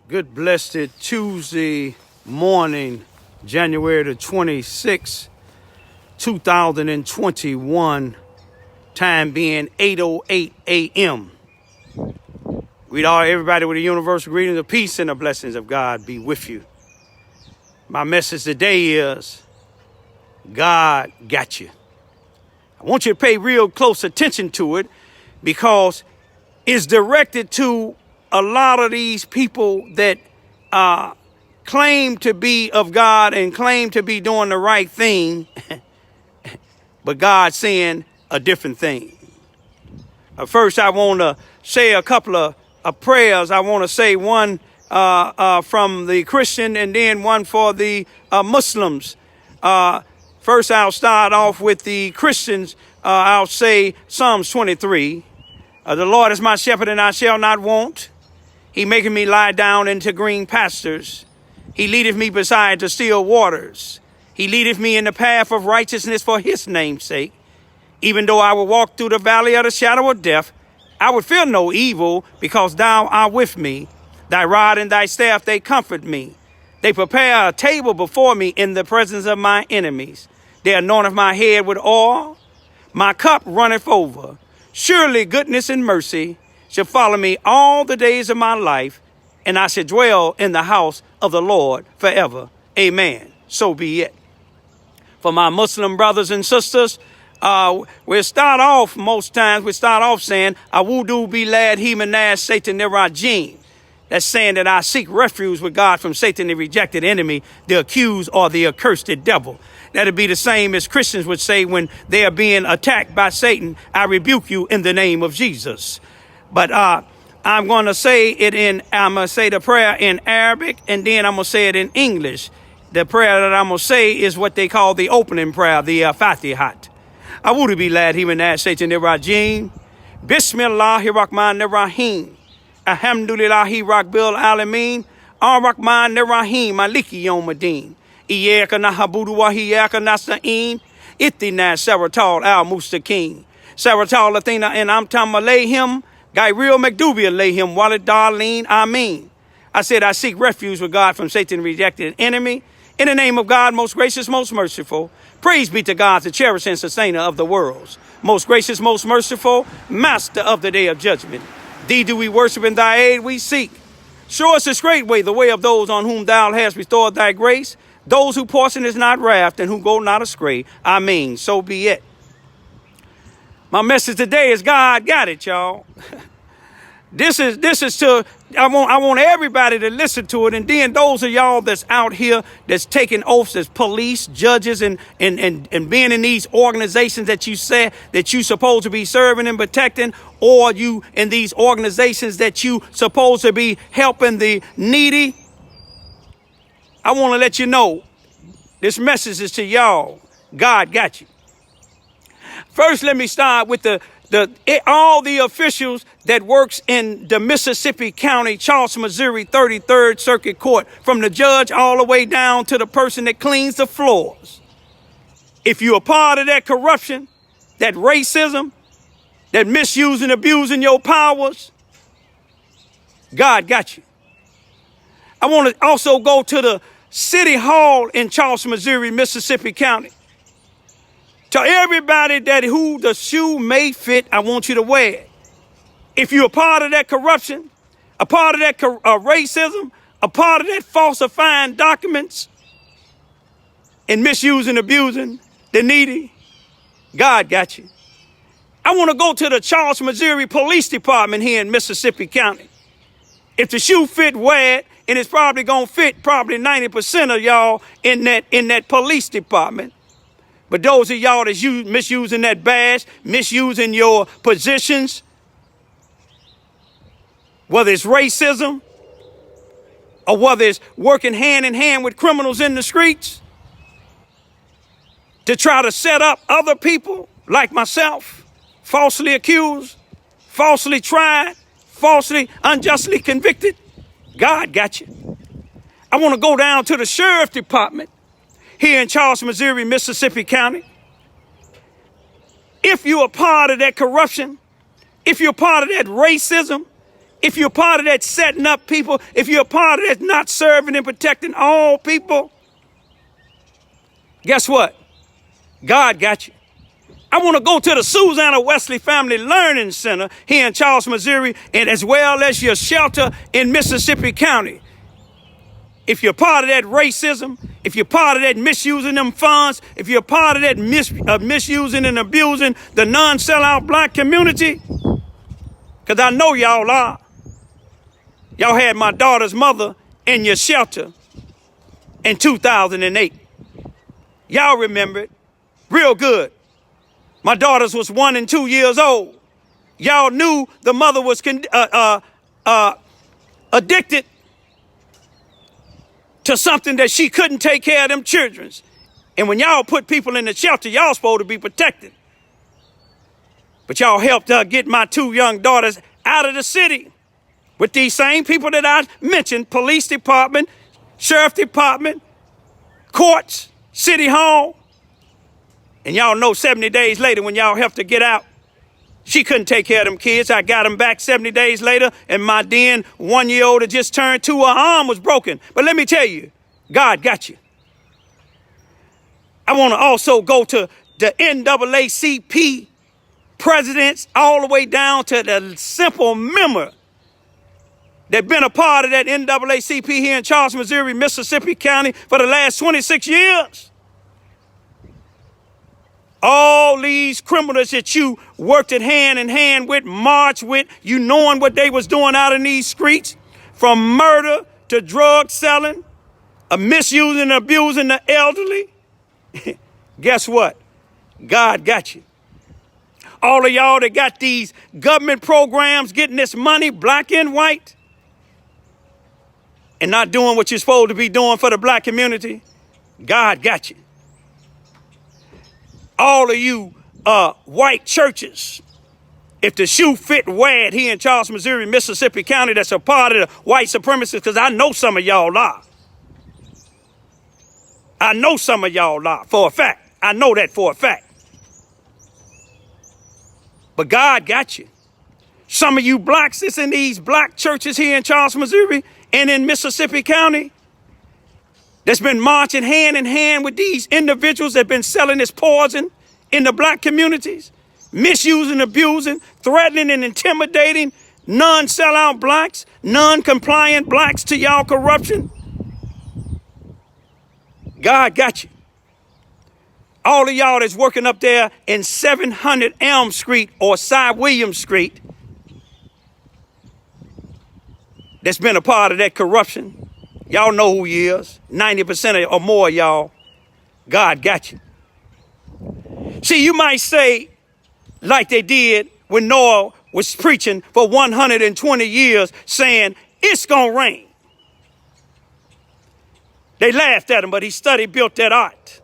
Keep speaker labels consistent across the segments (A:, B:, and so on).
A: Good blessed Tuesday morning, January the 26th, 2021, time being 8:08 a.m. Greet all everybody with a universal greeting of peace and the blessings of God be with you. My message today is, God got you. I want you to pay real close attention to it because it's directed to a lot of these people that claim to be of God and claim to be doing the right thing, but God's saying a different thing. First, I want to say a couple of prayers. I want to say one from the Christian and then one for the Muslims. First, I'll start off with the Christians. I'll say Psalms 23. The Lord is my shepherd and I shall not want. He maketh me lie down into green pastures. He leadeth me beside the still waters. He leadeth me in the path of righteousness for his name's sake. Even though I will walk through the valley of the shadow of death, I would fear no evil, because thou art with me. Thy rod and thy staff, they comfort me. They prepare a table before me in the presence of my enemies. They anoint my head with oil. My cup runneth over. Surely goodness and mercy shall follow me all the days of my life, and I shall dwell in the house of the Lord forever. Amen. So be it. For my Muslim brothers and sisters, we start off saying, Awudu bilad himanaz Satan nirajim. That's saying that I seek refuge with God from Satan, the rejected enemy, the accused or the accursed devil. That'd be the same as Christians would say when they are being attacked by Satan. I rebuke you in the name of Jesus. But I'm going to say the prayer in Arabic, and then I'm going to say it in English. The prayer that I'm going to say is what they call the opening prayer, the Fatihat. Awudu bilad himanaz Satan nirajim. Bismillahirrahmanirrahim. Alhamdulillahi Rabbil Alameen. Ar-Rahman Ar-Rahim. Maliki Yawmiddin. Iyyaka na'budu wa iyyaka nasta'in. Ihdina siratal al-mustaqim. Siratal Athena and Amtam Alayhim. Gabriel McDubiel Alayhim Walid Darlene. Amen. I said I seek refuge with God from Satan, rejected enemy. In the name of God, most gracious, most merciful. Praise be to God, the cherisher and sustainer of the worlds. Most gracious, most merciful, master of the day of judgment. Thee do we worship, and thy aid we seek. Show us this great way, the way of those on whom thou hast restored thy grace, those whose portion is not wrath and who go not astray. Amen. So be it. My message today is God got it, y'all. This is to, I want everybody to listen to it. And then those of y'all that's out here that's taking oaths as police, judges, and being in these organizations that you say that you supposed to be serving and protecting, or you in these organizations that you supposed to be helping the needy. I want to let you know this message is to y'all. God got you. First, let me start with all the officials that works in the Mississippi County, Charleston, Missouri, 33rd Circuit Court, from the judge all the way down to the person that cleans the floors. If you're a part of that corruption, that racism, that misusing, abusing your powers, God got you. I want to also go to the City Hall in Charleston, Missouri, Mississippi County. To everybody that who the shoe may fit, I want you to wear it. If you're a part of that corruption, a part of that racism, a part of that falsifying documents and misusing, abusing the needy, God got you. I want to go to the Charleston, Missouri Police Department here in Mississippi County. If the shoe fit, wear it, and it's probably going to fit probably 90% of y'all in that police department. But those of y'all that's misusing that badge, misusing your positions, whether it's racism or whether it's working hand in hand with criminals in the streets to try to set up other people like myself, falsely accused, falsely tried, falsely, unjustly convicted, God got you. I want to go down to the sheriff department here in Charleston, Missouri, Mississippi County. If you're a part of that corruption, if you're a part of that racism, if you're part of that setting up people, if you're a part of that not serving and protecting all people, guess what? God got you. I want to go to the Susanna Wesley Family Learning Center here in Charles, Missouri, and as well as your shelter in Mississippi County. If you're part of that racism, if you're part of that misusing them funds, if you're part of that misusing and abusing the non-sellout black community, because I know y'all are. Y'all had my daughter's mother in your shelter in 2008. Y'all remember it real good. My daughters was 1 and 2 years old. Y'all knew the mother was addicted to something that she couldn't take care of them children. And when y'all put people in the shelter, y'all supposed to be protected. But y'all helped get my 2 young daughters out of the city with these same people that I mentioned, police department, sheriff department, courts, city hall. And y'all know 70 days later when y'all helped her get out, she couldn't take care of them kids. I got them back 70 days later, and my then 1-year-old had just turned 2, her arm was broken. But let me tell you, God got you. I want to also go to the NAACP presidents all the way down to the simple member that been a part of that NAACP here in Charles, Missouri, Mississippi County for the last 26 years. All these criminals that you worked at hand in hand with, marched with, you knowing what they was doing out in these streets, from murder to drug selling, misusing and abusing the elderly. Guess what? God got you. All of y'all that got these government programs, getting this money, black and white, and not doing what you're supposed to be doing for the black community, God got you. All of you white churches, if the shoe fit, wear it here in Charles, Missouri, Mississippi County, that's a part of the white supremacists, because I know some of y'all are. I know some of y'all are, for a fact. I know that for a fact. But God got you. Some of you blacks that's in these black churches here in Charles, Missouri, and in Mississippi County, that's been marching hand in hand with these individuals that have been selling this poison in the black communities, misusing, abusing, threatening and intimidating non-sellout blacks, non-compliant blacks to y'all corruption. God got you. All of y'all that's working up there in 700 Elm Street or Cy Williams Street, that's been a part of that corruption. Y'all know who he is. 90% or more of y'all, God got you. See, you might say, like they did when Noah was preaching for 120 years, saying, it's going to rain. They laughed at him, but he built that art.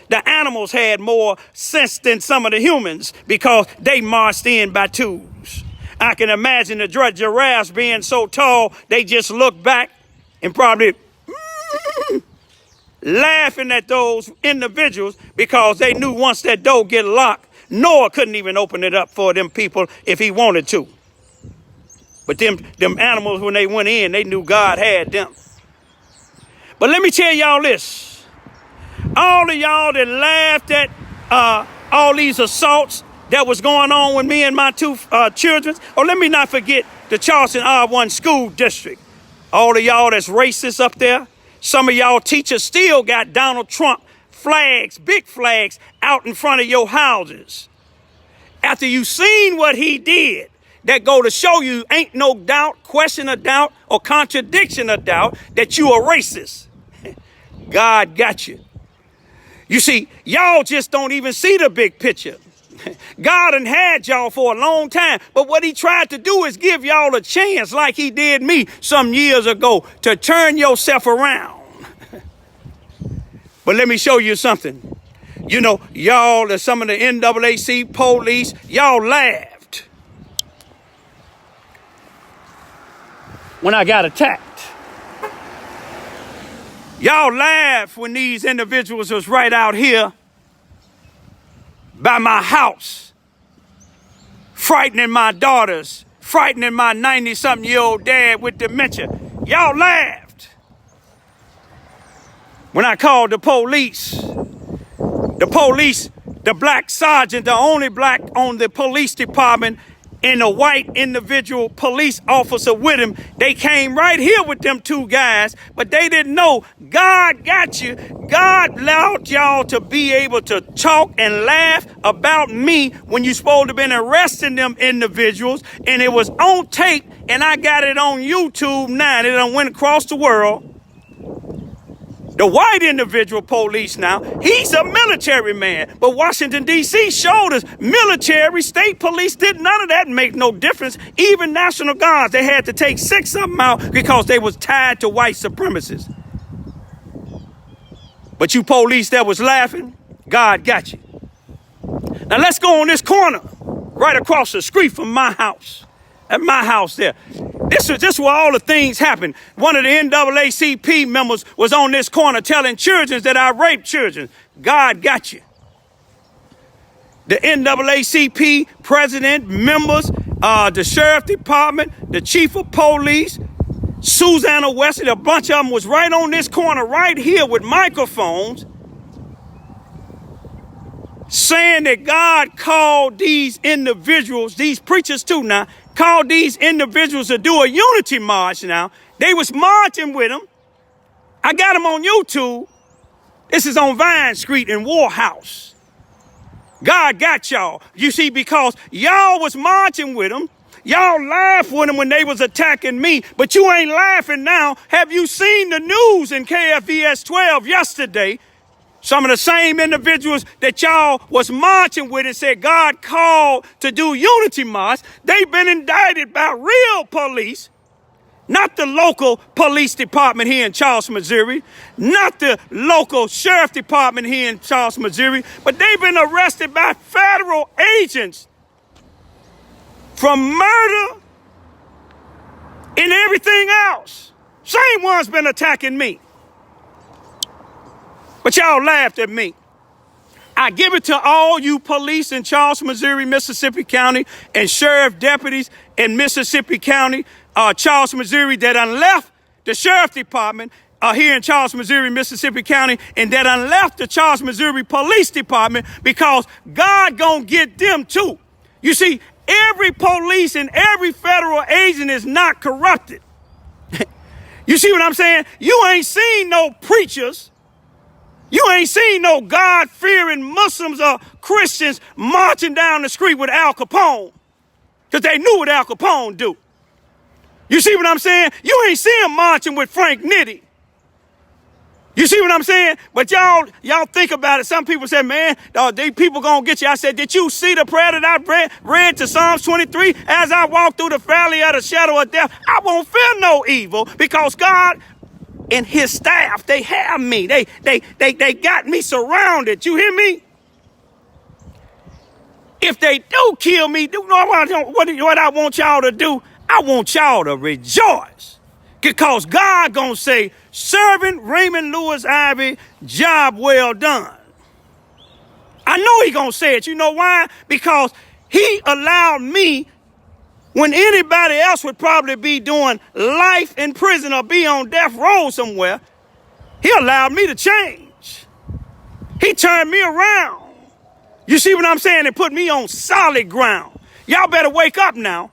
A: The animals had more sense than some of the humans because they marched in by twos. I can imagine the giraffes being so tall, they just looked back and probably laughing at those individuals because they knew once that door get locked, Noah couldn't even open it up for them people if he wanted to. But them animals, when they went in, they knew God had them. But let me tell y'all this. All of y'all that laughed at all these assaults that was going on with me and my 2 children, let me not forget the Charleston R1 school district. All of y'all that's racist up there, some of y'all teachers still got Donald Trump flags, big flags, out in front of your houses. After you seen what he did, that go to show you ain't no doubt, question of doubt, or contradiction of doubt that you a racist. God got you. You see, y'all just don't even see the big picture. God done had y'all for a long time, but what he tried to do is give y'all a chance like he did me some years ago to turn yourself around. But let me show you something. You know, y'all, some of the NAACP police, y'all laughed when I got attacked. Y'all laughed when these individuals was right out here by my house, frightening my daughters, frightening my 90-something-year-old dad with dementia. Y'all laughed. When I called the police, the black sergeant, the only black on the police department, and a white individual police officer with him, they came right here with them two guys, but they didn't know God got you. God allowed y'all to be able to talk and laugh about me when you supposed to have been arresting them individuals, and it was on tape, and I got it on YouTube now. It done went across the world. The white individual police now, he's a military man. But Washington, D.C. showed us military, state police did none of that make no difference. Even National Guards, they had to take 6 of them out because they was tied to white supremacists. But you police that was laughing, God got you. Now let's go on this corner, right across the street from my house. At my house there. This is where all the things happen. One of the NAACP members was on this corner telling children that I raped children. God got you. The NAACP president, members, the sheriff department, the chief of police, Susanna Wesley, a bunch of them was right on this corner right here with microphones saying that God called these individuals, these preachers too now, called these individuals to do a unity march now. They was marching with them. I got them on YouTube. This is on Vine Street in Warhouse. God got y'all. You see, because y'all was marching with them. Y'all laughed with them when they was attacking me, but you ain't laughing now. Have you seen the news in KFVS 12 yesterday? Some of the same individuals that y'all was marching with and said God called to do unity march, they've been indicted by real police, not the local police department here in Charleston, Missouri, not the local sheriff department here in Charleston, Missouri, but they've been arrested by federal agents from murder and everything else. Same ones been attacking me. But y'all laughed at me. I give it to all you police in Charleston, Missouri, Mississippi County, and sheriff deputies in Mississippi County, Charleston, Missouri, that done left the sheriff department here in Charleston, Missouri, Mississippi County, and that done left the Charleston, Missouri Police Department, because God gonna get them too. You see, every police and every federal agent is not corrupted. You see what I'm saying? You ain't seen no preachers. You ain't seen no God-fearing Muslims or Christians marching down the street with Al Capone, because they knew what Al Capone do. You see what I'm saying? You ain't see him marching with Frank Nitti. You see what I'm saying? But y'all think about it. Some people say, man, these people gonna get you. I said, did you see the prayer that I read to Psalms 23? As I walk through the valley of the shadow of death, I won't fear no evil, because God and his staff, they have me. They got me surrounded. You hear me? If they do kill me, what I want y'all to do? I want y'all to rejoice, because God gonna say, Servant Raymond Lewis Ivy, job well done. I know he gonna say it. You know why? Because he allowed me, when anybody else would probably be doing life in prison or be on death row somewhere, he allowed me to change. He turned me around. You see what I'm saying? And put me on solid ground. Y'all better wake up now.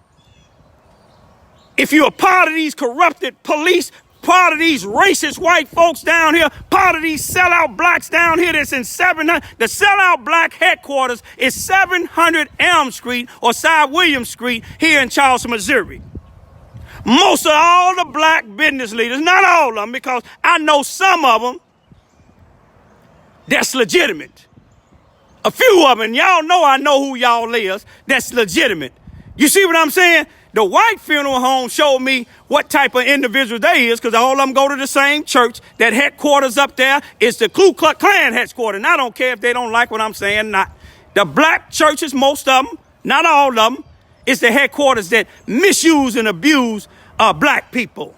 A: If you're a part of these corrupted police, part of these racist white folks down here, part of these sellout blacks down here that's in 700, the sellout black headquarters is 700 Elm Street or Cy Williams Street here in Charleston, Missouri. Most of all the black business leaders, not all of them, because I know some of them that's legitimate. A few of them, y'all know I know who y'all is, that's legitimate. You see what I'm saying? The white funeral home showed me what type of individual they is, because all of them go to the same church. That headquarters up there is the Ku Klux Klan headquarters. And I don't care if they don't like what I'm saying, not. The black churches, most of them, not all of them, is the headquarters that misuse and abuse black people.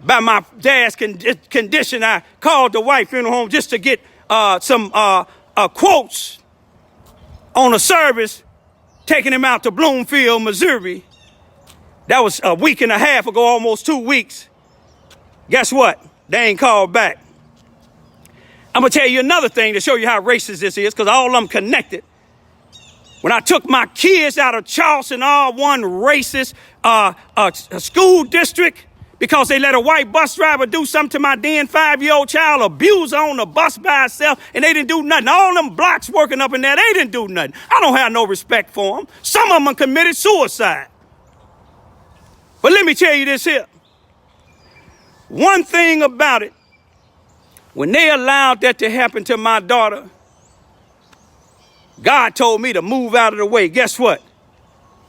A: By my dad's condition, I called the white funeral home just to get some quotes on a service taking him out to Bloomfield, Missouri. That was a week and a half ago, almost 2 weeks. Guess what? They ain't called back. I'm going to tell you another thing to show you how racist this is, because all of them connected. When I took my kids out of Charleston, R1 racist school district, because they let a white bus driver do something to my then 5-year-old child, abuse her on the bus by herself, and they didn't do nothing. All them blacks working up in there, they didn't do nothing. I don't have no respect for them. Some of them committed suicide. But let me tell you this here. One thing about it, when they allowed that to happen to my daughter, God told me to move out of the way. Guess what?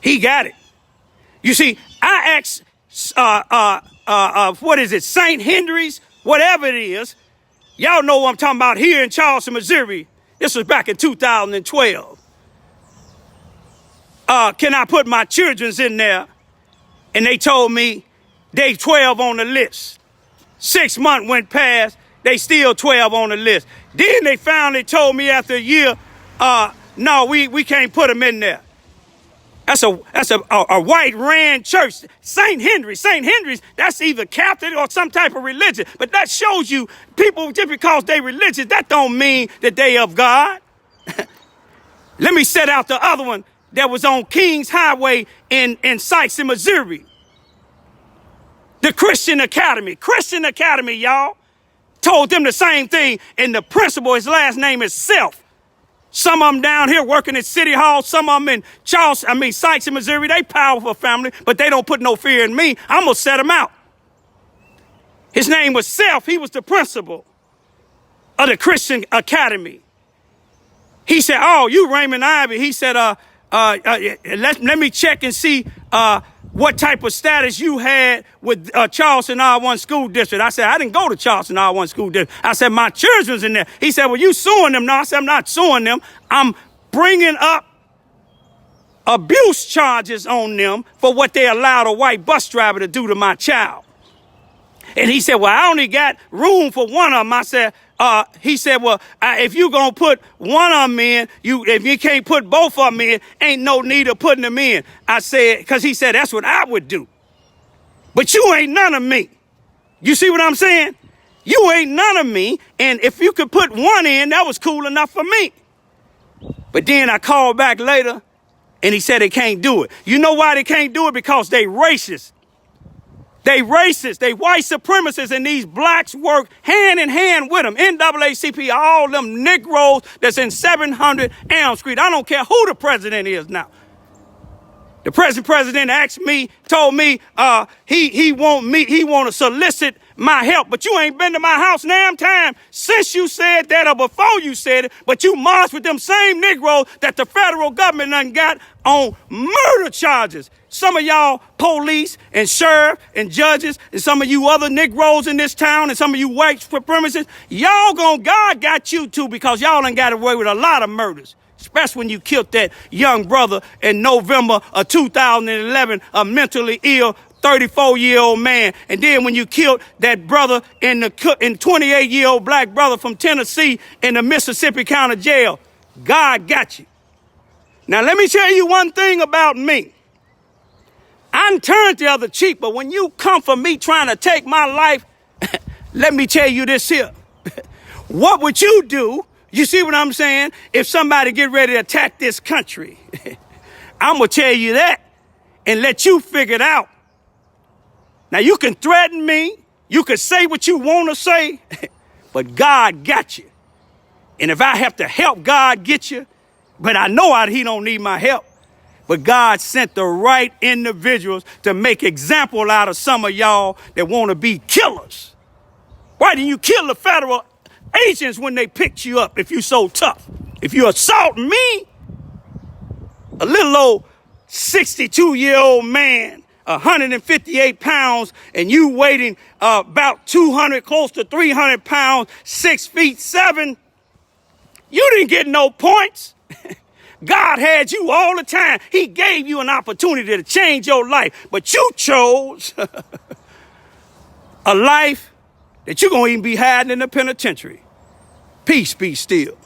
A: He got it. You see, I asked, what is it, St. Henry's, whatever it is. Y'all know what I'm talking about here in Charleston, Missouri. This was back in 2012. Can I put my children's in there? And they told me they 12 on the list. 6 months went past, they still 12 on the list. Then they finally told me after a year, no, we can't put them in there. That's a white ran church. St. Henry's, that's either Catholic or some type of religion. But that shows you people, just because they religious, that don't mean that they of God. Let me set out the other one that was on Kings Highway in Sykes, in Missouri. The Christian Academy, y'all. Told them the same thing, and the principal, his last name is Self. Some of them down here working at City Hall, some of them in Sykes in Missouri. They powerful family, but they don't put no fear in me. I'm gonna set them out. His name was Self. He was the principal of the Christian Academy. He said, "Oh, you Raymond Ivy." He said, let me check and see what type of status you had with Charleston R1 School District. I said, I didn't go to Charleston R1 School District. I said, my children's in there. He said, well, you suing them? No, I said, I'm not suing them. I'm bringing up abuse charges on them for what they allowed a white bus driver to do to my child. And he said, well, I only got room for one of them. I said, he said, well, if you gonna put one of them in, if you can't put both of them in, ain't no need of putting them in. I said, because he said, that's what I would do. But you ain't none of me. You see what I'm saying? You ain't none of me. And if you could put one in, that was cool enough for me. But then I called back later and he said they can't do it. You know why they can't do it? Because they racist. They racist, they white supremacists, and these blacks work hand in hand with them. NAACP, all them Negroes that's in 700 Elm Street. I don't care who the president is now. The president asked me, told me he want to solicit my help, but you ain't been to my house damn time since you said that or before you said it, but you marched with them same Negroes that the federal government done got on murder charges. Some of y'all police and sheriff and judges and some of you other Negroes in this town and some of you white supremacists, God got you too, because y'all done got away with a lot of murders. Especially when you killed that young brother in November of 2011, a mentally ill 34-year-old man. And then when you killed that brother and 28-year-old black brother from Tennessee in the Mississippi County Jail, God got you. Now, let me tell you one thing about me. I turned the other cheek, but when you come for me trying to take my life, let me tell you this here. What would you do? You see what I'm saying? If somebody get ready to attack this country, I'm going to tell you that and let you figure it out. Now, you can threaten me. You can say what you want to say, but God got you. And if I have to help God get you, but I know he don't need my help. But God sent the right individuals to make example out of some of y'all that want to be killers. Why didn't you kill the federal agents when they picked you up if you so tough? If you assault me, a little old 62-year-old man, 158 pounds, and you weighing about 200, close to 300 pounds, 6'7", you didn't get no points. God had you all the time. He gave you an opportunity to change your life, but you chose a life that you're going to even be hiding in the penitentiary. Peace be still.